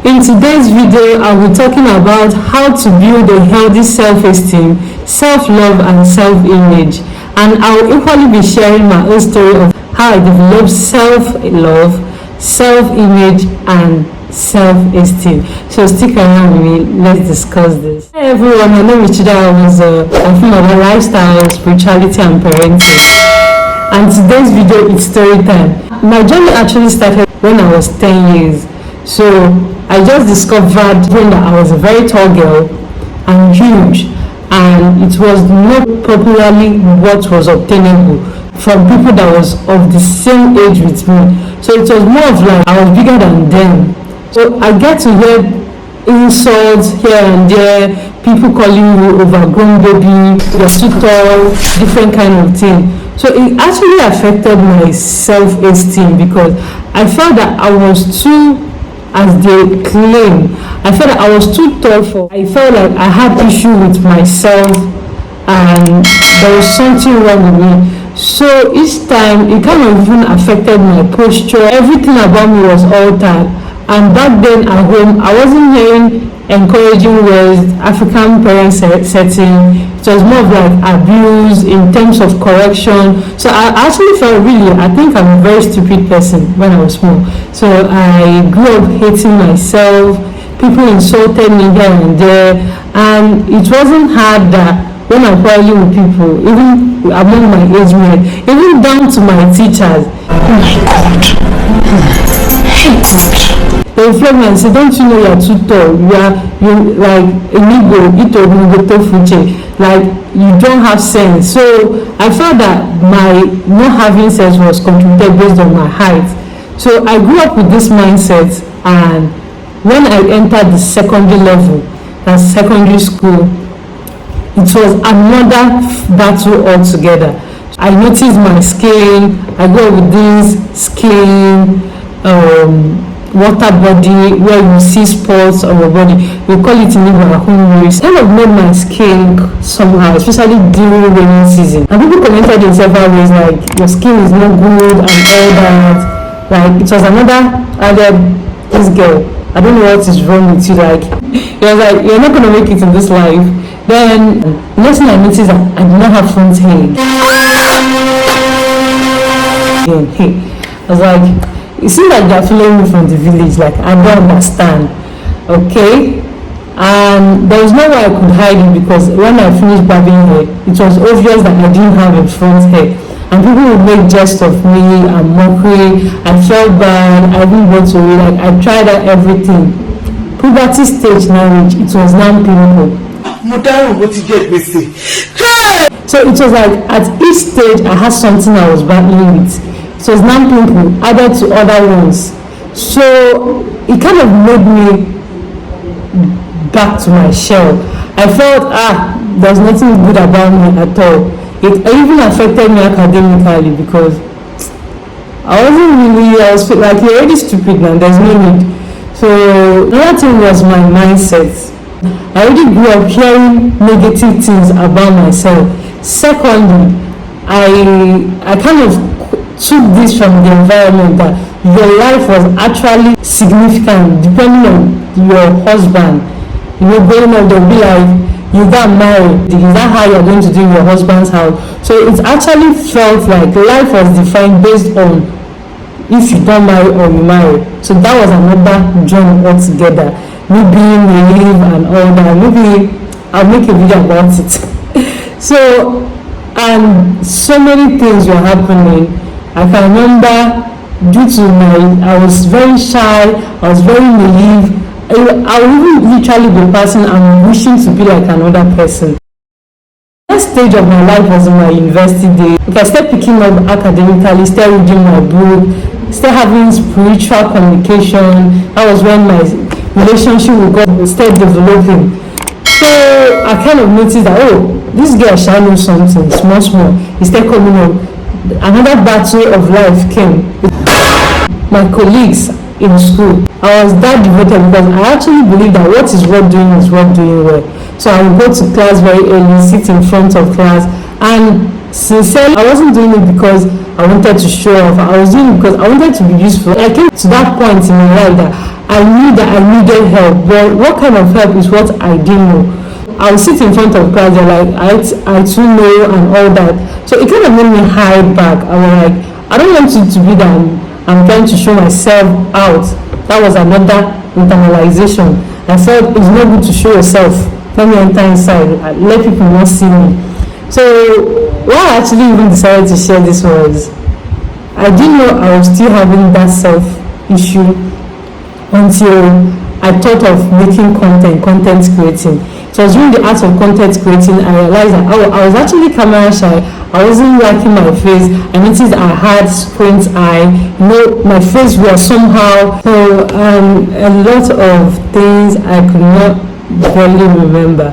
In today's video, I'll be talking about how to build a healthy self-esteem, self-love and self-image. And I'll equally be sharing my own story of how I developed self-love, self-image and self-esteem. So stick around with me, let's discuss this. Hi everyone, my name is Chida. I'm from about lifestyle, spirituality and parenting. And today's video is story time. My journey actually started when I was 10 years. So I just discovered that I was a very tall girl and huge, and it was not popularly what was obtainable from people that was of the same age with me. So it was more of like I was bigger than them. So I get to hear insults here and there, people calling you overgrown baby, you're too tall, different kind of thing. So it actually affected my self-esteem because I felt that I was too, as they claim, I felt that I was too tall for. I felt like I had issue with myself and there was something wrong with me. So each time it kind of even affected my posture. Everything about me was altered. And back then at home, I wasn't hearing encouraging words, African parent setting. It was more of like abuse in terms of correction. So I actually felt I think I'm a very stupid person when I was small. So I grew up hating myself. People insulted me here and there. And it wasn't hard that when I'm quarreling with people, even among my age mates, even down to my teachers. They reflect me and say, don't you know you're too tall? You like like you don't have sense. So I felt that my not having sense was contributed based on my height. So I grew up with this mindset, and when I entered the secondary level, that's secondary school, it was another battle altogether. I noticed my skin. I grew up with this skin, water body, where you see spots on your body. We call it in English kind of made my skin somehow, especially during rainy season. And people commented in several ways like your skin is not good and all that. Like it was another this girl, I don't know what is wrong with you. Like it was like you're not gonna make it in this life. Then next thing I noticed that I did not have front hair. Hey, I was like, it seems like they're following me from the village, like I don't understand. Okay, and there was no way I could hide it because when I finished barbing hair, it was obvious that I didn't have a front hair, and people would make jest of me and mockery. I felt bad. I didn't want to like I tried out everything. Puberty stage now, it was now painful. So it was like at each stage I had something I was battling with. It was now pimple added to other ones. So it kind of made me back to my shell. I felt there's nothing good about me at all. It even affected me academically because I was like, you're already stupid now, there's no need. So another thing was my mindset. I already grew up hearing negative things about myself. Secondly, I kind of took this from the environment that your life was actually significant depending on your husband. You know, going on, they'll be like, you got married, is that how you're going to do in your husband's house? So it actually felt like life was defined based on if you don't marry or you marry. So that was another journey altogether. Me being naive and all that. Maybe I'll make a video about it. So, and so many things were happening. I can remember I was very shy, I was very naive. I would even literally be passing and wishing to be like another person. The next stage of my life was in my university days. I started picking up academically, started reading my book, started having spiritual communication. That was when my relationship with God started developing. So I kind of noticed that, this girl shall know something, small. It started coming up. Another battle of life came. My colleagues in school, I was that devoted because I actually believe that what is worth doing is worth doing well. So I would go to class very early, sit in front of class, and sincerely, I wasn't doing it because I wanted to show off. I was doing it because I wanted to be useful. I came to that point in my life that I knew that that I needed help, but what kind of help is what I didn't know. I would sit in front of class, they're like, I too know and all that. So it kind of made me hide back. I was like, I don't want it to be that I'm trying to show myself out. That was another internalization. I felt it's not good to show yourself. Let me enter inside. Let people not see me. So why I actually even decided to share this was, I didn't know I was still having that self issue until I thought of making content creating. So I was doing the art of content creating. I realized that I was actually camera shy. I wasn't liking my face. I noticed I had squint eye. My face was somehow. So a lot of things I could not barely remember.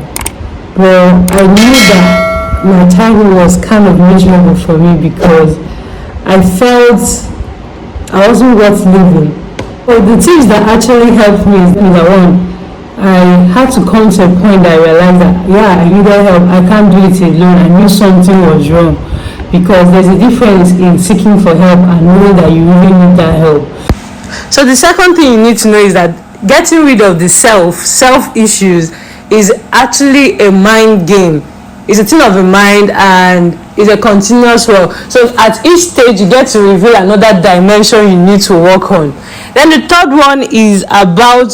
But I knew that my childhood was kind of miserable for me because I felt I wasn't worth living. So the things that actually helped me is number one, I had to come to a point that I realized that I needed help. I can't do it alone. I knew something was wrong, because there's a difference in seeking for help and knowing that you really need that help. So the second thing you need to know is that getting rid of the self issues is actually a mind game. It's a thing of the mind and it's a continuous work. So at each stage you get to reveal another dimension you need to work on. Then the third one is about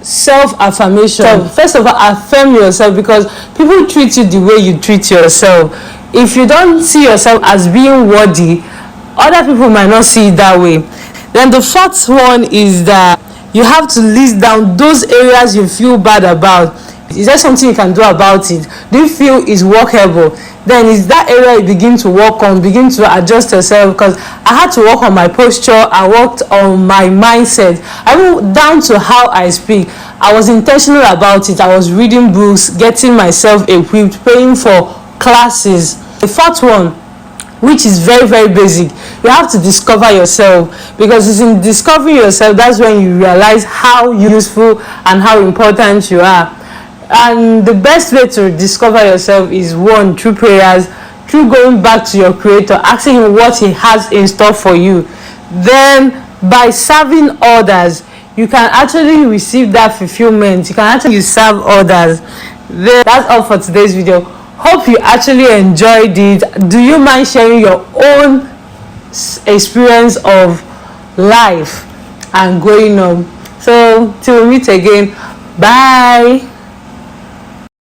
self-affirmation. So first of all, affirm yourself, because people treat you the way you treat yourself. If you don't see yourself as being worthy, other people might not see it that way. Then the fourth one is that you have to list down those areas you feel bad about. Is there something you can do about it? Do you feel is workable? Then is that area you begin to work on, begin to adjust yourself. Because I had to work on my posture, I worked on my mindset, I went down to how I speak. I was intentional about it. I was reading books, getting myself equipped, paying for classes. The fourth one, which is very, very basic, you have to discover yourself, because it's in discovering yourself that's when you realize how useful and how important you are. And the best way to discover yourself is, one, through prayers, through going back to your creator, asking him what he has in store for you. Then by serving others, you can actually receive that fulfillment. You can actually serve others. Then that's all for today's video. Hope you actually enjoyed it. Do you mind sharing your own experience of life and growing up? So till we meet again, bye.